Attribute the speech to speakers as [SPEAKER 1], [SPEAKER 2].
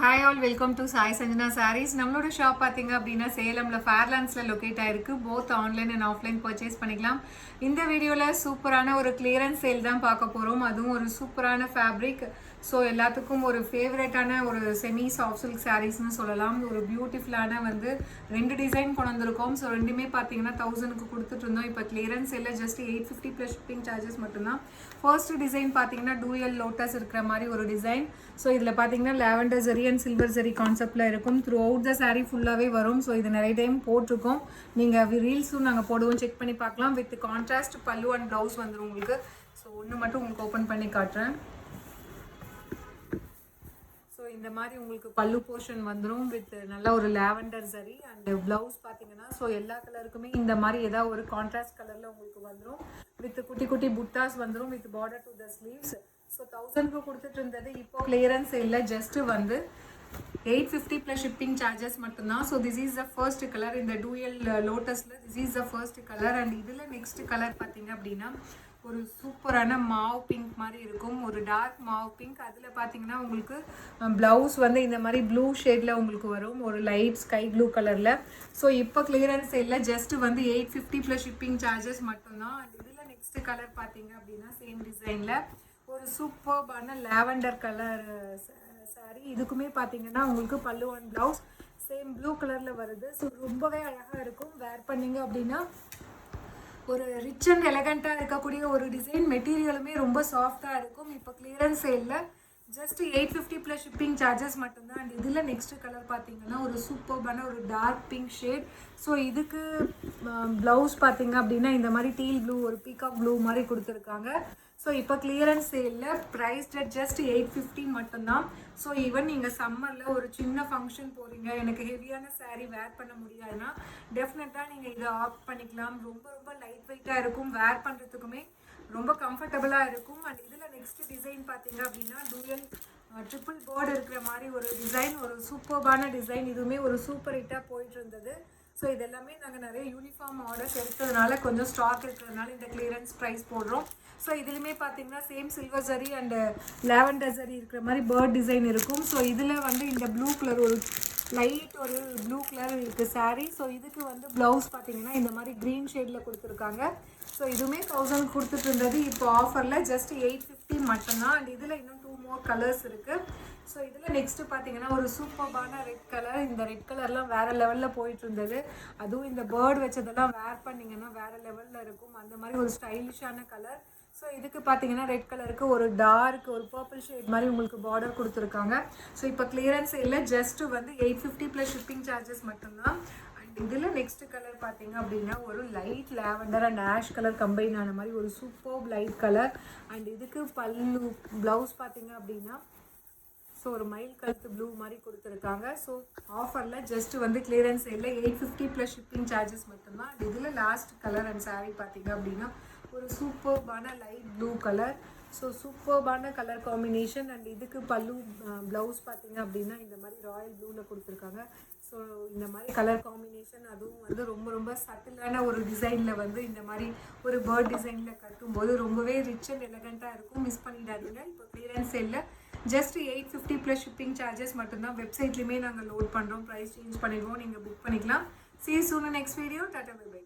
[SPEAKER 1] Hi all welcome to Sai Sanjana Sarees. நம்மளோட shop பார்த்தீங்க அப்படின்னா சேலமில் ஃபேர்லாண்ட்ஸில் லொக்கேட் ஆயிருக்கு. Both online and offline purchase பண்ணிக்கலாம். இந்த வீடியோவில் சூப்பரான ஒரு கிளியரன்ஸ் சேல் தான் பார்க்க போகிறோம். அதுவும் ஒரு சூப்பரான ஃபேப்ரிக். ஸோ எல்லாத்துக்கும் ஒரு ஃபேவரட்டான ஒரு செமி சாஃப்ட் சில்க் சாரீஸ்னு சொல்லலாம். ஒரு பியூட்டிஃபுல்லான வந்து 2 டிசைன் கொண்டு வந்திருக்கோம். ஸோ ரெண்டுமே பார்த்தீங்கன்னா 1000க்கு கொடுத்துட்டு இருந்தோம். இப்போ கிளியரன்ஸ் சேலில் ஜஸ்ட் 850 ப்ளஸ் ஷிப்பிங் சார்ஜஸ் மட்டும்தான். ஃபர்ஸ்ட் டிசைன் பார்த்தீங்கன்னா டூயல் லோட்டஸ் இருக்கிற மாதிரி ஒரு டிசைன். ஸோ இதில் பார்த்தீங்கன்னா lavender zari and silver zari கான்செப்டில் இருக்கும். த்ரூ அவுட் த சாரீ ஃபுல்லாகவே வரும். ஸோ இது நிறைய டைம் போட்டிருக்கோம். நீங்கள் ரீல்ஸும் நாங்கள் போடுவோம், செக் பண்ணி பார்க்கலாம். வித் கான்ட்ராஸ்ட் பல்லு அண்ட் ப்ளவுஸ் வந்துடும் உங்களுக்கு. ஸோ ஒன்று மட்டும் உங்களுக்கு ஓப்பன் பண்ணி காட்டுறேன். ஸோ இந்த மாதிரி உங்களுக்கு பல்லு போர்ஷன் வந்துடும் வித் நல்ல ஒரு லாவெண்டர் ஜரி அண்ட் ப்ளவுஸ் பார்த்தீங்கன்னா ஸோ எல்லா கலருக்குமே இந்த மாதிரி ஏதாவது ஒரு கான்ட்ராஸ்ட் கலரில் உங்களுக்கு வந்துடும். வித் குட்டி குட்டி புட்டாஸ் வந்துடும் with border to the sleeves. So 1000க்கு கொடுத்துட்டு இருந்தது. இப்போ கிளியரன்ஸ் இல்லை, ஜஸ்ட்டு வந்து 850 ப்ளஸ் ஷிப்பிங் சார்ஜஸ் மட்டும்தான். So this is the first colour. இந்த டூயல் லோட்டஸில் this is the first colour. And இதில் நெக்ஸ்ட் கலர் பார்த்தீங்க அப்படின்னா ஒரு சூப்பரான மாவ் பிங்க் மாதிரி இருக்கும். ஒரு டார்க் மாவ் பிங்க். அதில் பார்த்தீங்கன்னா உங்களுக்கு ப்ளவுஸ் வந்து இந்த மாதிரி ப்ளூ ஷேடில் உங்களுக்கு வரும், ஒரு லைட் ஸ்கை ப்ளூ கலரில். ஸோ இப்போ கிளியரன்ஸ் இல்லை, ஜஸ்ட்டு வந்து 850 ப்ளஸ் ஷிப்பிங் சார்ஜஸ் மட்டும்தான். அண்ட் இதில் நெக்ஸ்ட் கலர் பார்த்தீங்க அப்படின்னா சேம் டிசைனில் ஒரு சூப்பர்பான லாவெண்டர் கலர் சாரீ. இதுக்குமே பார்த்தீங்கன்னா உங்களுக்கு பல்லு அண்ட் ப்ளவுஸ் சேம் ப்ளூ கலரில் வருது. ஸோ ரொம்பவே அழகாக இருக்கும். வேர் பண்ணிங்க அப்படின்னா ஒரு ரிச் அண்ட் எலகண்ட்டாக இருக்கக்கூடிய ஒரு டிசைன். மெட்டீரியலுமே ரொம்ப சாஃப்டாக இருக்கும். இப்போ கிளியரன்ஸ் சேலில் ஜஸ்ட் 850 ப்ளஸ் ஷிப்பிங் சார்ஜஸ் மட்டும்தான். அண்ட் இதில் நெக்ஸ்ட் கலர் பார்த்தீங்கன்னா ஒரு சூப்பர்பான ஒரு டார்க் பிங்க் ஷேட். ஸோ இதுக்கு ப்ளவுஸ் பார்த்தீங்க அப்படின்னா இந்த மாதிரி டீல் ப்ளூ, ஒரு பீகாக் ப்ளூ மாதிரி கொடுத்துருக்காங்க. ஸோ இப்போ கிளியரன்ஸ் சேலில் ப்ரைஸ் ஜஸ்ட் 850 மட்டும்தான். ஸோ ஈவன் நீங்கள் சம்மரில் ஒரு சின்ன ஃபங்க்ஷன் போகிறீங்க, எனக்கு ஹெவியான சாரீ வேர் பண்ண முடியாதுன்னா டெஃபினட்டாக நீங்கள் இதை ஆப்ட் பண்ணிக்கலாம். ரொம்ப ரொம்ப லைட் வெயிட்டாக இருக்கும், வேர் பண்ணுறதுக்குமே ரொம்ப கம்ஃபர்டபுளாக இருக்கும். அண்ட் இதில் நெக்ஸ்ட் டிசைன் பார்த்தீங்க அப்படின்னா டூயல் ட்ரிபிள் போர்டு இருக்கிற மாதிரி ஒரு டிசைன், ஒரு சூப்பர்பான டிசைன். இதுவுமே ஒரு சூப்பர் ஹிட்டாக போயிட்டு இருந்தது. ஸோ இதெல்லாமே நாங்கள் நிறைய யூனிஃபார்ம் ஆர்டர்ஸ் எடுத்ததுனால கொஞ்சம் ஸ்டாக் இருக்கிறதுனால இந்த கிளியரன்ஸ் ப்ரைஸ் போடுறோம். ஸோ இதுலேயுமே பார்த்தீங்கன்னா same silver zari and lavender zari இருக்கிற மாதிரி பேர்ட் டிசைன் இருக்கும். ஸோ இதில் வந்து இந்த ப்ளூ கலர் ஒரு லைட் ஒரு ப்ளூ கலர் இருக்குது சாரீ. ஸோ இதுக்கு வந்து ப்ளவுஸ் பார்த்தீங்கன்னா இந்த மாதிரி க்ரீன் ஷேடில் கொடுத்துருக்காங்க. ஸோ இதுவுமே 1000 கொடுத்துட்டு இருந்தது. இப்போ ஆஃபரில் ஜஸ்ட் 850 மட்டும்தான். அண்ட் இதில் இன்னும் 2 மோர் கலர்ஸ் இருக்குது. ஸோ இதில் நெக்ஸ்ட்டு பார்த்தீங்கன்னா ஒரு சூப்பர்பான ரெட் கலர். இந்த ரெட் கலர்லாம் வேறு லெவலில் போயிட்டு இருந்தது. அதுவும் இந்த பேர்டு வச்சதெல்லாம் வேர் பண்ணிங்கன்னா வேறு லெவலில் இருக்கும். அந்த மாதிரி ஒரு ஸ்டைலிஷான கலர். ஸோ இதுக்கு பார்த்தீங்கன்னா ரெட் கலருக்கு ஒரு டார்க் ஒரு பர்பிள் ஷேட் மாதிரி உங்களுக்கு பார்டர் கொடுத்துருக்காங்க. ஸோ இப்போ கிளியரன்ஸ் இல்லை, ஜஸ்ட்டு வந்து 850 ப்ளஸ் ஷிப்பிங் சார்ஜஸ் மட்டும்தான். அண்ட் இதில் நெக்ஸ்ட் கலர் பார்த்தீங்க அப்படின்னா ஒரு light lavender and ash colour combine ஆன மாதிரி ஒரு சூப்பர் லைட் கலர். அண்ட் இதுக்கு பல்லு ப்ளவுஸ் பார்த்தீங்க அப்படின்னா ஸோ ஒரு மயில் கழுத்து ப்ளூ மாதிரி கொடுத்துருக்காங்க. ஸோ ஆஃபரில் ஜஸ்ட்டு வந்து கிளியரன்ஸ் இல்லை 850 ப்ளஸ் ஷிப்பிங் சார்ஜஸ் மட்டும்தான். அண்ட் இதில் லாஸ்ட் கலர் அண்ட் சாரீ பார்த்தீங்க அப்படின்னா ஒரு சூப்பர்பான லைட் ப்ளூ கலர். ஸோ சூப்பர்பான கலர் காம்பினேஷன். அண்ட் இதுக்கு பல்லு ப்ளவுஸ் பார்த்தீங்க அப்படின்னா இந்த மாதிரி ராயல் ப்ளூவில் கொடுத்துருக்காங்க. ஸோ இந்த மாதிரி கலர் காம்பினேஷன், அதுவும் வந்து ரொம்ப ரொம்ப சட்டிலான ஒரு டிசைனில் வந்து இந்த மாதிரி ஒரு பேர்ட் டிசைனில் கட்டும்போது ரொம்பவே ரிச் அண்ட் எலகண்ட்டாக இருக்கும். மிஸ் பண்ணிடாதீங்க. இப்போ கிளியரன்ஸ் சேலில் ஜஸ்ட் 850 ப்ளஸ் ஷிப்பிங் சார்ஜஸ் மட்டும்தான். வெப்சைட்லேயுமே நாங்கள் லோட் பண்ணுறோம், ப்ரைஸ் சேஞ்ச் பண்ணிடுவோம், நீங்கள் புக் பண்ணிக்கலாம். See you soon in next video. Tata, bye bye.